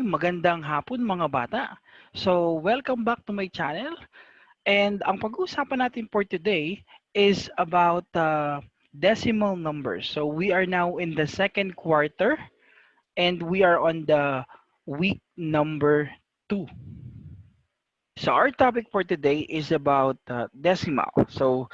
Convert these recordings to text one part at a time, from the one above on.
magandang hapon mga bata. So, welcome back to my channel. And ang pag-uusapan natin for today is about decimal numbers. So, we are now in the second quarter and we are on the week number 2. So, our topic for today is about decimal. So,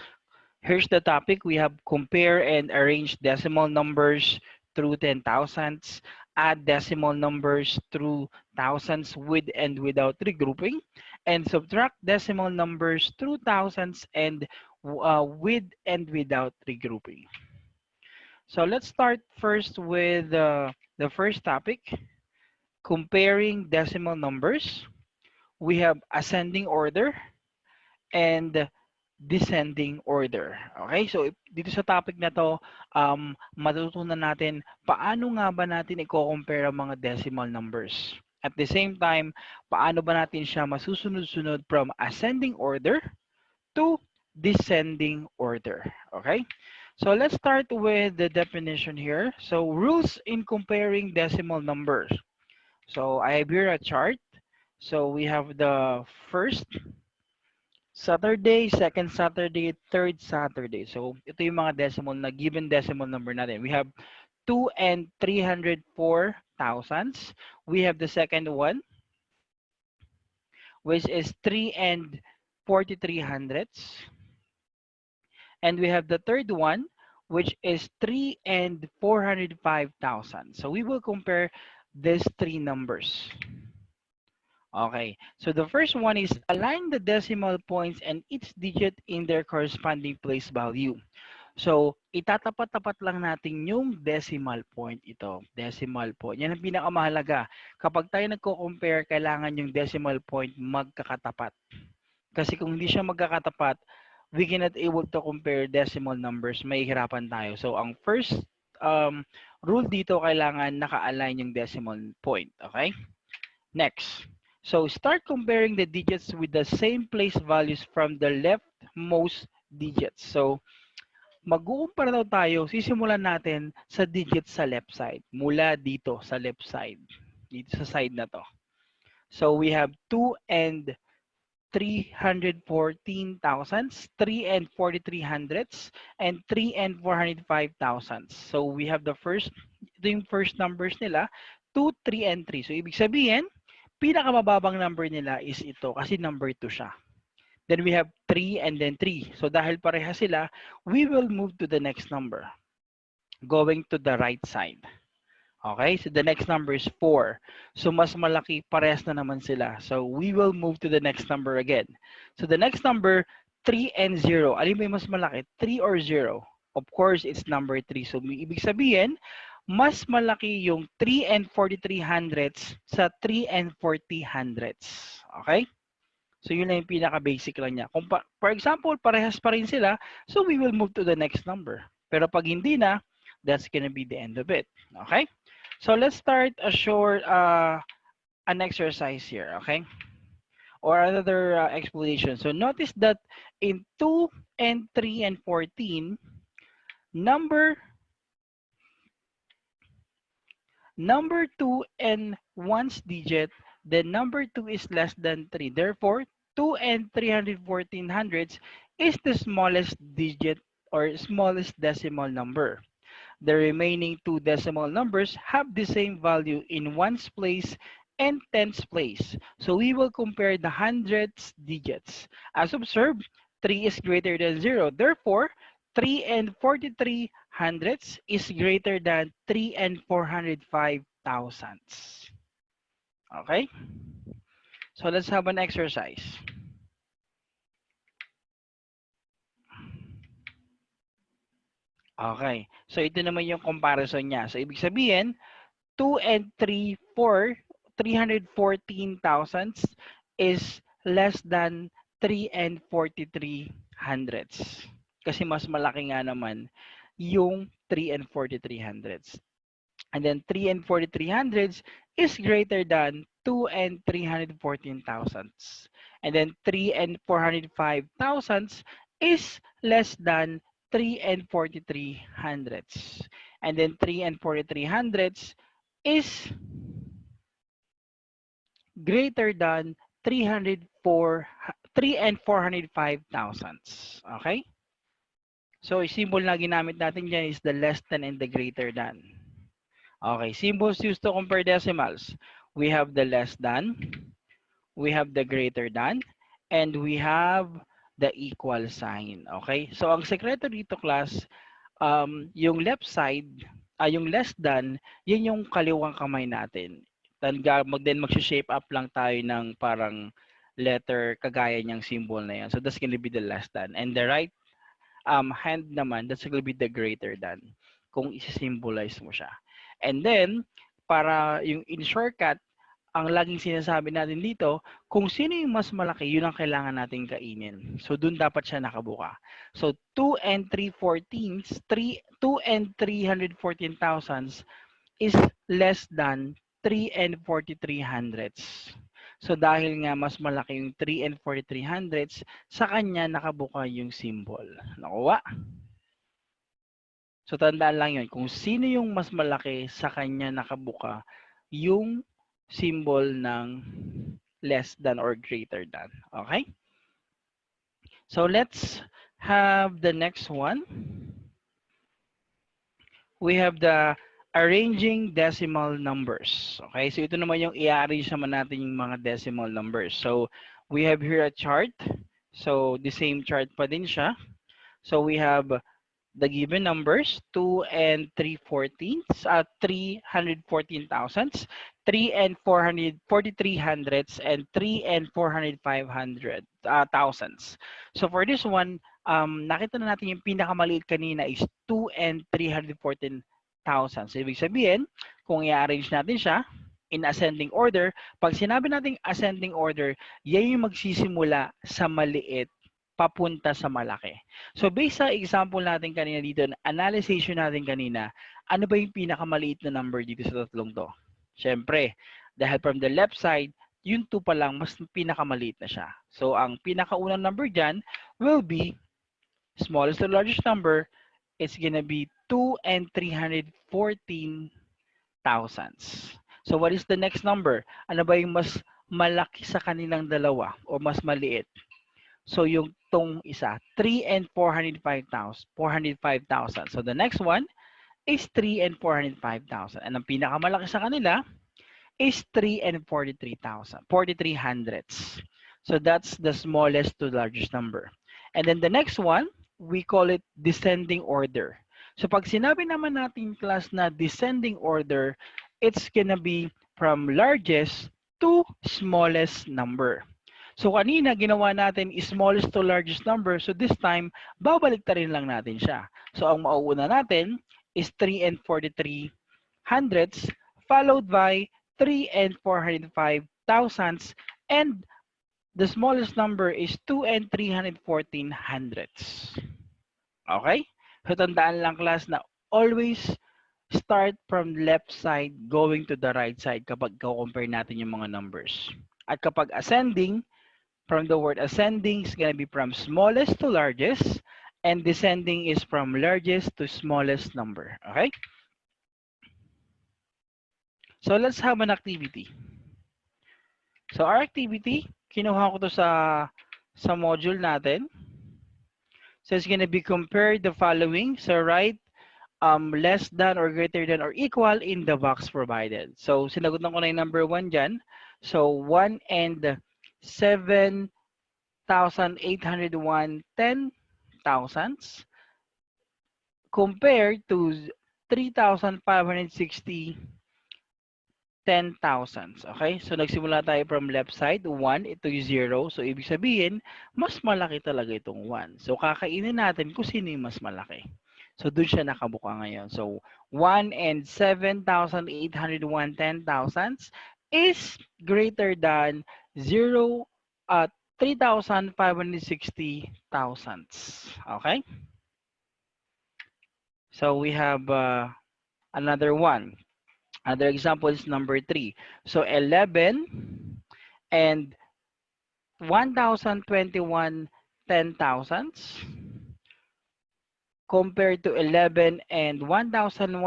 here's the topic. We have compare and arrange decimal numbers through 10,000s, add decimal numbers through thousands with and without regrouping, and subtract decimal numbers through thousands and with and without regrouping. So let's start first with the first topic, comparing decimal numbers. We have ascending order and descending order. Okay? So dito sa topic na to, matutunan natin paano nga ba natin i-compare ang mga decimal numbers. At the same time, paano ba natin siya masusunod-sunod from ascending order to descending order. Okay? So let's start with the definition here. So rules in comparing decimal numbers. So I have here a chart. So we have the first Saturday, second Saturday, third Saturday. So, ito yung mga decimal na given decimal number natin. We have 2 and 304 thousandths. We have the second one, which is 3 and 43 hundredths. And we have the third one, which is 3 and 405 thousand. So, we will compare these three numbers. Okay, so the first one is align the decimal points and each digit in their corresponding place value. So, itatapat-tapat lang natin yung decimal point ito. Decimal point. Yan ang pinakamahalaga. Kapag tayo nagko-compare, kailangan yung decimal point magkakatapat. Kasi kung hindi siya magkakatapat, we cannot able to compare decimal numbers. May hirapan tayo. So, ang first rule dito, kailangan naka-align yung decimal point. Okay? Next. So start comparing the digits with the same place values from the leftmost digits. So mag-uumpara daw tayo, sisimulan natin sa digits sa left side. Mula dito sa left side. Dito sa side na to. So we have 2 and 314 thousandths, 3 and 43 hundredths, and 3 and 405 thousandths. So we have the first, ito yung first numbers nila, 2, 3, and 3. So ibig sabihin, pinakamababang number nila is ito kasi number 2 siya. Then we have 3 and then 3. So dahil pareha sila, we will move to the next number. Going to the right side. Okay, so the next number is 4. So mas malaki, parehas na naman sila. So we will move to the next number again. So the next number, 3 and 0. Alin ba yung mas malaki? 3 or 0? Of course, it's number 3. So ibig sabihin, mas malaki yung 3 and 43 hundredths sa 3 and 40 hundredths. Okay? So yun lang yung pinaka-basic lang niya. Kung for example, parehas pa rin sila, so we will move to the next number. Pero pag hindi na, that's gonna be the end of it. Okay? So let's start a short an exercise here, okay? Or another explanation. So notice that in 2 and 3 and 14, number 2 and 1's digit, then number 2 is less than 3. Therefore, 2 and 314 hundredths is the smallest digit or smallest decimal number. The remaining two decimal numbers have the same value in ones place and tens place. So we will compare the hundredths digits. As observed, 3 is greater than 0. Therefore, 3 and 43 hundredths is greater than 3 and 405 thousandths. Okay? So let's have an exercise. Okay. So ito naman yung comparison niya. So ibig sabihin, 2 and 3, 4, 314 thousandths is less than 3 and 43 hundredths. Kasi mas malaki nga naman yung 3 and 43 hundredths. And then 3 and 43 hundredths is greater than 2 and 314 thousandths. And then 3 and 405 thousandths is less than 3 and 43 hundredths. And then 3 and 43 hundredths is greater than 304, 3 and 405 thousandths. Okay? So, yung symbol na ginamit natin dyan is the less than and the greater than. Okay, symbols used to compare decimals. We have the less than, we have the greater than, and we have the equal sign. Okay? So, ang sekreto dito, class, yung left side, yung less than, yun yung kaliwang kamay natin. Then mag-shape up lang tayo ng parang letter kagaya niyang symbol na yan. So, that's gonna be the less than. And the right hand naman, that's gonna be the greater than kung isi-symbolize mo siya. And then, para yung in shortcut, ang laging sinasabi natin dito, kung sino yung mas malaki, yun ang kailangan nating kainin. So, dun dapat siya nakabuka. So, 2 and 3/14, 2 and 314 thousandths is less than 3 and 43 hundredths. So, dahil nga mas malaki yung 3 and 43 hundredths, sa kanya nakabuka yung symbol. Nakuha? So, tandaan lang yun. Kung sino yung mas malaki, sa kanya nakabuka yung symbol ng less than or greater than. Okay? So, let's have the next one. We have the arranging decimal numbers. Okay? So, ito naman yung i-arrange naman natin yung mga decimal numbers. So, we have here a chart. So, the same chart pa din siya. So, we have the given numbers 2 and 3/14ths, 314 thousandths, 3 and 443 hundredths, and 3 and 405 thousandths. So for this one, nakita na natin yung pinakamaliit kanina is 2 and 314 thousandths. So ibig sabihin, kung i-arrange natin siya in ascending order, pag sinabi nating ascending order, yan yung magsisimula sa maliit papunta sa malaki. So based sa example natin kanina dito, analysis natin kanina, ano ba yung pinakamaliit na number dito sa tatlong to? Siyempre, dahil from the left side, yung 2 pa lang, mas pinakamaliit na siya. So ang pinakaunang number dyan will be, smallest to largest number, it's gonna be 2 and 314 thousandths. So what is the next number? Ano ba yung mas malaki sa kanilang dalawa o mas maliit? So yung tong isa, 3 and 405,000. 405,000. So the next one is 3 and 405,000. And ang pinakamalaki sa kanila is 3 and 43,000. 43 hundredths. So that's the smallest to largest number. And then the next one, we call it descending order. So pag sinabi naman natin class na descending order, it's gonna be from largest to smallest number. So kanina ginawa natin is smallest to largest number. So this time, babalik ta rin lang natin siya. So ang mauuna natin is 3 and 43 hundredths followed by 3 and 405 thousandths, and the smallest number is 2 and 314 hundredths. Okay? So tandaan lang class na always start from left side going to the right side kapag compare natin yung mga numbers. At kapag ascending, from the word ascending is going to be from smallest to largest, and descending is from largest to smallest number. Okay? So let's have an activity. So our activity, kinuha ko to sa module natin. So it's gonna be compare the following. So write less than or greater than or equal in the box provided. So sinagutan ko na yung number 1 dyan. So 1 and 7,801 10 thousandths compared to 3,560 10 thousandths. Okay? So, nagsimula tayo from left side, 1, ito yung 0. So, ibig sabihin, mas malaki talaga itong 1. So, kakainin natin kung sino yung mas malaki. So, dun siya nakabuka ngayon. So, 1 and 7,801 10 thousandths is greater than 0 at 3,560 thousandths. Okay? So, we have another one. Another example is number 3. So 11 and 1,021 10 thousandths compared to 11 and 1,121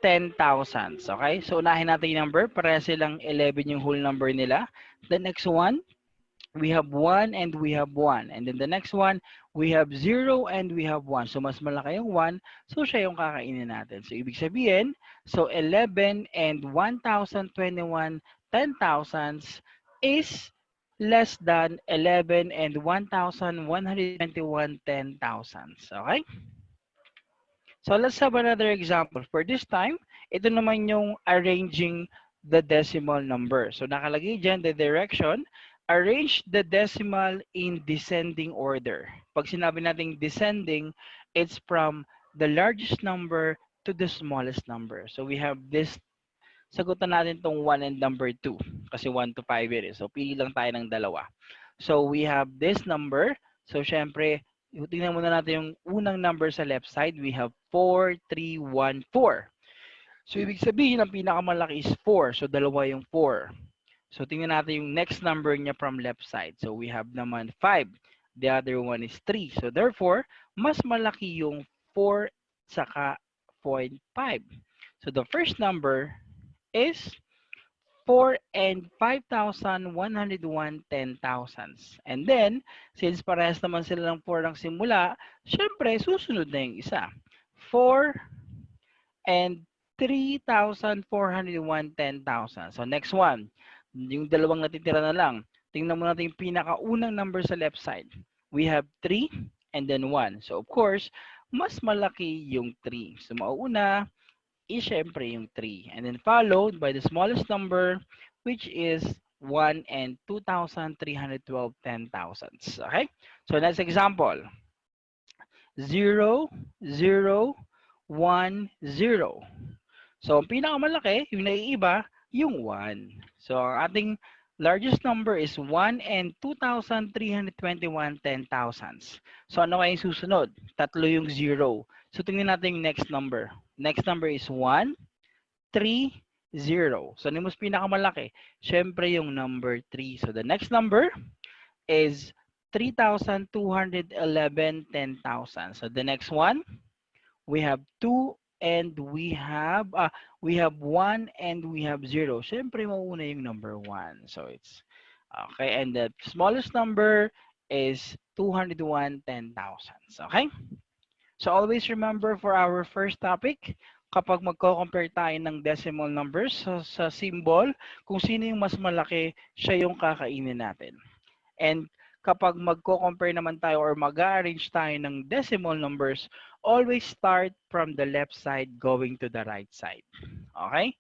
10,000s. Okay? So, unahin natin yung number. Para silang 11 yung whole number nila. The next one, we have 1 and we have 1. And then the next one, we have 0 and we have 1. So, mas malaki yung 1. So, siya yung kakainin natin. So, ibig sabihin, so 11 and 1,021 10,000s is less than 11 and 1,121 10,000s. Okay? So let's have another example. For this time, ito naman yung arranging the decimal number. So nakalagay dyan, the direction, arrange the decimal in descending order. Pag sinabi natin descending, it's from the largest number to the smallest number. So we have this, sagutan natin tong 1 and number 2 kasi 1 to 5 it is. So pili lang tayo ng dalawa. So we have this number. So syempre, tingnan muna natin yung unang number sa left side. We have 4, 3, 1, 4. So ibig sabihin, ang pinakamalaki is 4. So dalawa yung 4. So tingnan natin yung next number niya from left side. So we have naman 5. The other one is 3. So therefore, mas malaki yung 4 saka 0.5. So the first number is 4 and 5,101 10,000s. And then, since parehas naman sila ng 4 ng simula, syempre, susunod na yung isa. 4 and 3,401 10,000. So, next one. Yung dalawang natitira na lang. Tingnan mo natin yung pinakaunang number sa left side. We have 3 and then 1. So, of course, mas malaki yung 3. So, mauuna is syempre yung 3. And then followed by the smallest number, which is 1 and 2,312 10,000s. Okay? So next example. 0, 0, 1, 0. So ang pinakamalaki, yung naiiba, yung 1. So ang ating largest number is 1 and 2,321 10,000s. So ano kaya yung susunod? Tatlo yung 0. So tingnan natin yung next number. Next number is 1, 3, 0. So ano yung mas pinakamalaki? Siyempre yung number 3. So the next number is 3,211 10,000. So the next one, we have 2 and we have 1 and we have 0. Siyempre mauuna yung number 1. So it's okay, and the smallest number is 201 10,000. Okay? So always remember for our first topic, kapag magko-compare tayo ng decimal numbers sa symbol, kung sino yung mas malaki, siya yung kakainin natin. And kapag magko-compare naman tayo or mag-arrange tayo ng decimal numbers, always start from the left side going to the right side. Okay?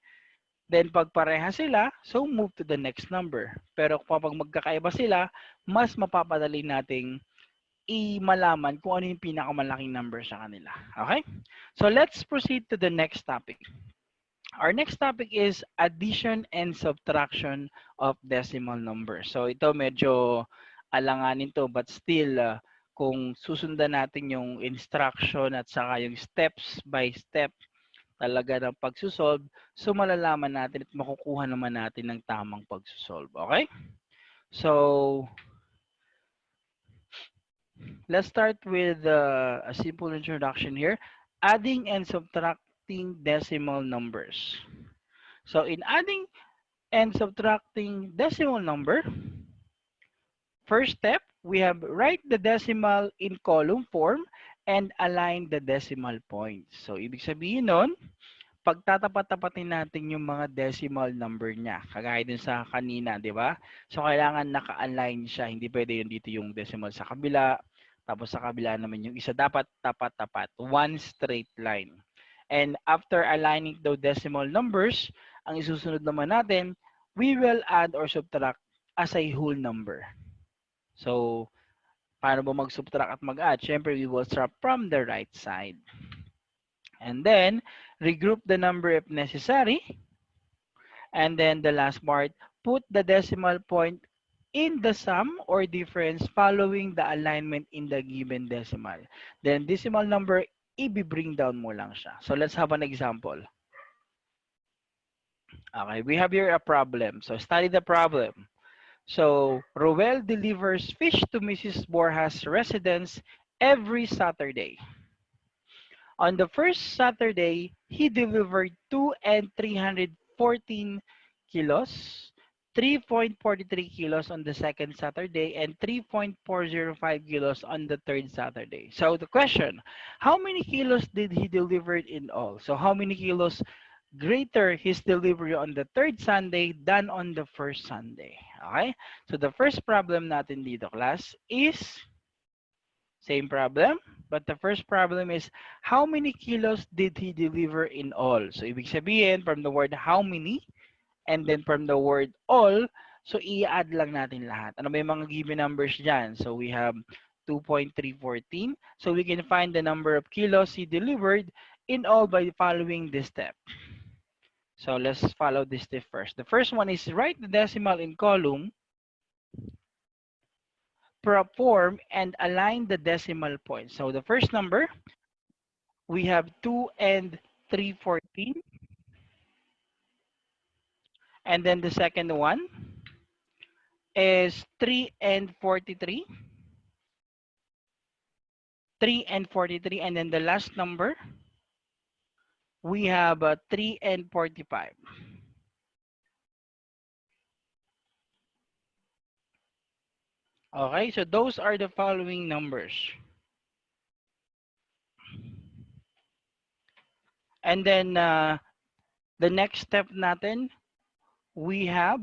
Then pag pareha sila, so move to the next number. Pero kapag magkakaiba sila, mas mapapadali nating i-malaman kung ano yung pinakamalaking number sa kanila. Okay? So let's proceed to the next topic. Our next topic is addition and subtraction of decimal numbers. So ito medyo alanganin to, but still kung susundan natin yung instruction at saka yung steps by step talaga ng pagsusolve, so malalaman natin at makukuha naman natin ng tamang pagsusolve. Okay? So let's start with a simple introduction here. Adding and subtracting decimal numbers. So in adding and subtracting decimal number, first step, we have write the decimal in column form and align the decimal points. So ibig sabihin nun, pagtatapat-tapatin natin yung mga decimal number niya. Kagaya din sa kanina, di ba? So, kailangan naka-align siya. Hindi pwede yun dito yung decimal sa kabila. Tapos sa kabila naman yung isa. Dapat tapat-tapat. One straight line. And after aligning the decimal numbers, ang isusunod naman natin, we will add or subtract as a whole number. So, paano ba mag-subtract at mag-add? Siyempre, we will start from the right side. And then, regroup the number if necessary. And then the last part, put the decimal point in the sum or difference following the alignment in the given decimal. Then decimal number, i-bring down mo lang siya. So let's have an example. Okay, we have here a problem. So study the problem. So Roel delivers fish to Mrs. Borja's residence every Saturday. On the first Saturday, he delivered 2 and 314 kilos, 3.43 kilos on the second Saturday, and 3.405 kilos on the third Saturday. So the question, how many kilos did he deliver in all? So how many kilos greater his delivery on the third Sunday than on the first Sunday? Okay? So the first problem natin dito, class, is same problem, but the first problem is how many kilos did he deliver in all? So ibig sabihin from the word how many and then from the word all, so i-add lang natin lahat. Ano ba yung mga given numbers dyan? So we have 2.314. So we can find the number of kilos he delivered in all by following this step. So let's follow this step first. The first one is write the decimal in column, perform, and align the decimal points. So the first number, we have 2 and 314. And then the second one is 3 and 43. 3 and 43. And then the last number, we have 3 and 45. Okay, so those are the following numbers. And then the next step natin, we have,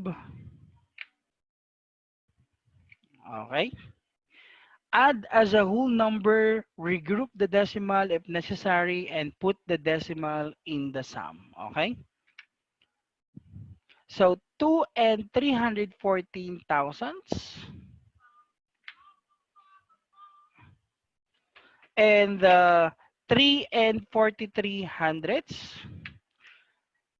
okay, add as a whole number, regroup the decimal if necessary, and put the decimal in the sum. Okay? So 2 and 314 thousandths, and 3 and 43 hundredths,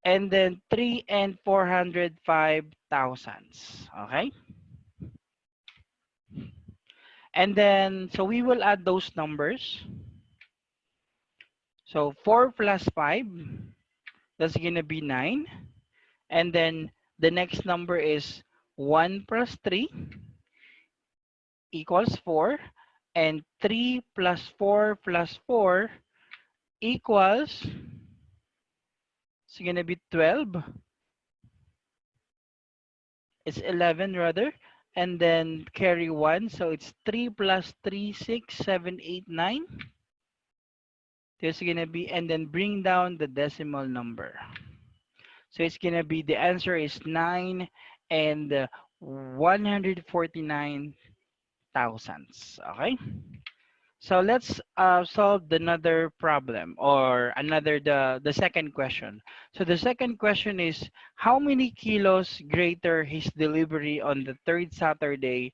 and then 3 and 405 thousandths. Okay? And then, so we will add those numbers. So 4 plus 5, that's going to be 9. And then the next number is 1 plus 3 equals 4. And 3 plus 4 equals, it's going to be 12. It's 11 rather. And then carry 1. So it's 3 plus 3, 6, 7, 8, 9. There's going to be, and then bring down the decimal number. So it's going to be, the answer is 9 and 149 thousandths. Okay? So let's solve another problem, or another, the second question. So the second question is, how many kilos greater his delivery on the third Saturday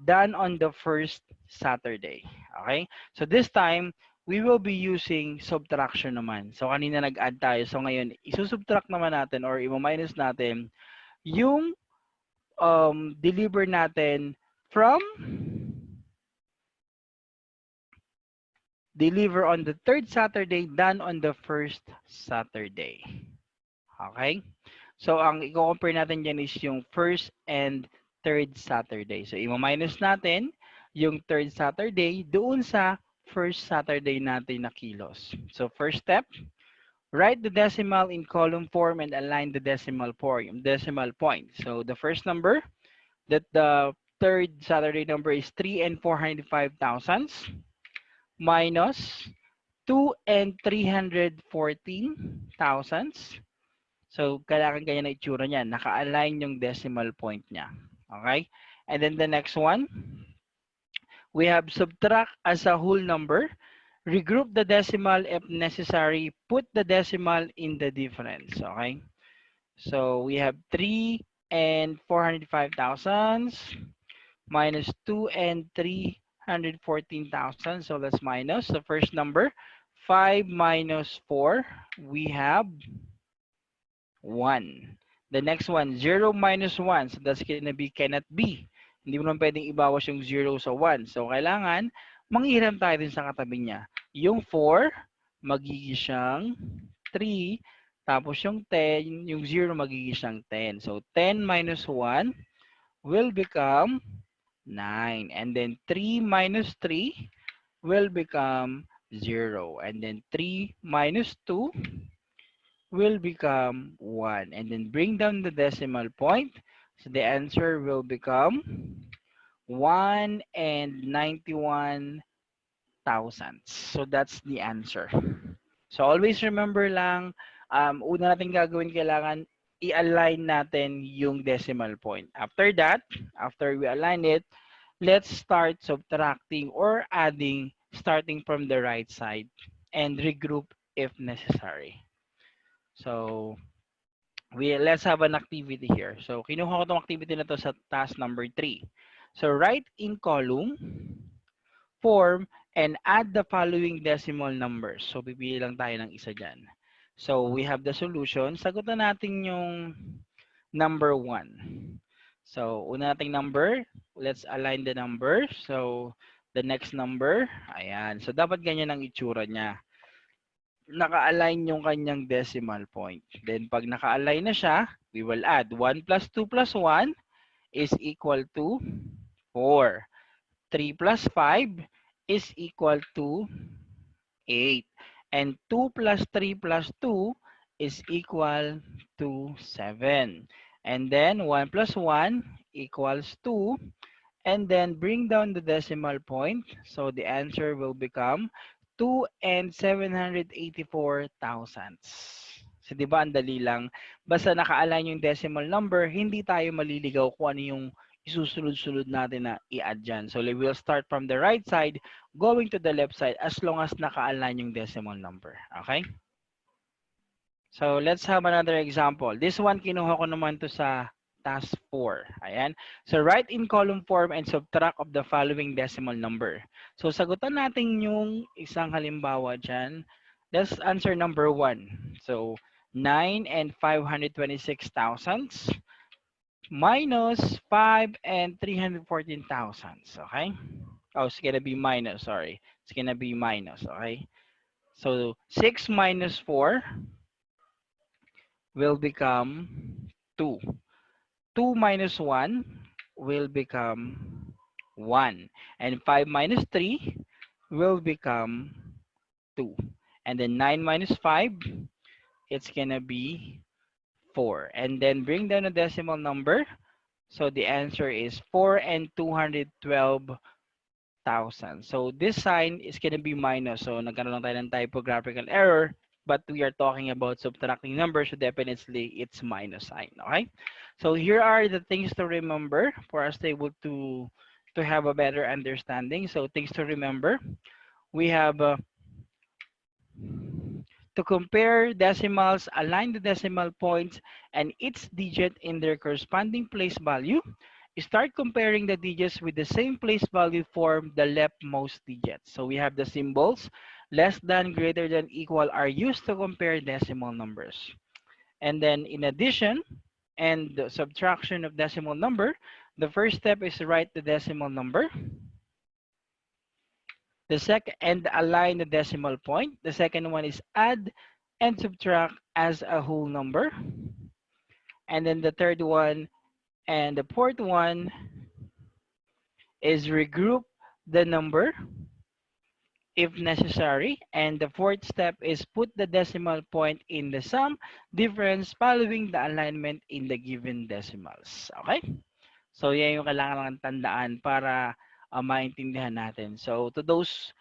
than on the first Saturday? Okay? So this time, we will be using subtraction naman. So kanina nag-add tayo. So ngayon, isusubtract naman natin or i-minus natin yung deliver natin from deliver on the third Saturday than on the first Saturday. Okay? So, ang i-compare natin dyan is yung first and third Saturday. So, i-minus natin yung third Saturday doon sa first Saturday natin na kilos. So, first step, write the decimal in column form and align the decimal point. So, the first number, that the third Saturday number is 3 and 405 thousandths minus 2 and 314 thousandths. So, kailangan ganyan na itsura niya. Naka-align yung decimal point niya. Okay? And then the next one, we have subtract as a whole number. Regroup the decimal if necessary. Put the decimal in the difference. Okay? So, we have 3 and 405 thousandths minus 2 and 314,000. So let's minus the first number. 5 minus 4, we have 1. The next one, 0 minus 1. So that's gonna be cannot be. Hindi mo naman pwedeng ibawas yung 0 sa 1. So kailangan, manghiram tayo din sa katabi niya. Yung 4, magiging siyang 3. Tapos yung 10, yung 0 magiging siyang 10. So 10 minus 1 will become 9. And then 3 minus 3 will become 0. And then 3 minus 2 will become 1. And then bring down the decimal point. So the answer will become 1 and 91 thousandths. So that's the answer. So always remember lang, una natin gagawin, kailangan i-align natin yung decimal point. After that, after we align it, let's start subtracting or adding starting from the right side and regroup if necessary. So let's have an activity here. So kinuha ko tong activity na to sa task number 3. So write in column, form, and add the following decimal numbers. So pipili lang tayo ng isa dyan. So we have the solution. Sagutan natin yung number 1. So una nating number, let's align the number. So the next number, ayan. So dapat ganyan ang itsura niya. Naka-align yung kanyang decimal point. Then pag naka-align na siya, we will add 1 plus 2 plus 1 is equal to 4. 3 plus 5 is equal to 8. And 2 plus 3 plus 2 is equal to 7. And then 1 plus 1 equals 2. And then bring down the decimal point. So the answer will become 2 and 784 thousandths. So di ba ang dali lang? Basta naka-align yung decimal number, hindi tayo maliligaw kung ano yung isusunod-sunod natin na i-add dyan. So we will start from the right side, going to the left side as long as naka-align yung decimal number. Okay? So let's have another example. This one, kinuha ko naman to sa task 4. Ayan. So write in column form and subtract of the following decimal number. So sagutan natin yung isang halimbawa dyan. Let's answer number 1. So 9 and 526 thousandths minus 5 and 314 thousandths. Okay? Oh, it's gonna be minus, sorry. It's gonna be minus, okay? So 6 minus 4 will become 2. 2 minus 1 will become 1. And 5 minus 3 will become 2. And then 9 minus 5, it's gonna be 4. And then bring down a decimal number. So the answer is 4 and 212,000. So this sign is gonna be minus. So nagkaroon lang tayo ng typographical error. But we are talking about subtracting numbers, so definitely it's minus sign. Okay, so here are the things to remember for us to able to have a better understanding. So things to remember, we have to compare decimals, align the decimal points and its digit in their corresponding place value. Start comparing the digits with the same place value form the leftmost digits. So we have the symbols less than, greater than, equal are used to compare decimal numbers. And then in addition and the subtraction of decimal number, the first step is to write the decimal number. The second, and align the decimal point. The second one is add and subtract as a whole number. And then the third one and the fourth one is regroup the number if necessary. And the fourth step is put the decimal point in the sum difference following the alignment in the given decimals. Okay? So yan yung kailangan lang tandaan para maintindihan natin. So to those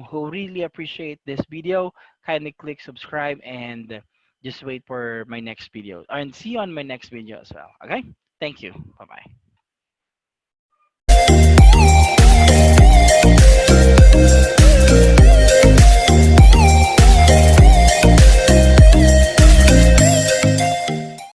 who really appreciate this video, kindly click subscribe and just wait for my next video. And see you on my next video as well. Okay? Thank you. Bye-bye.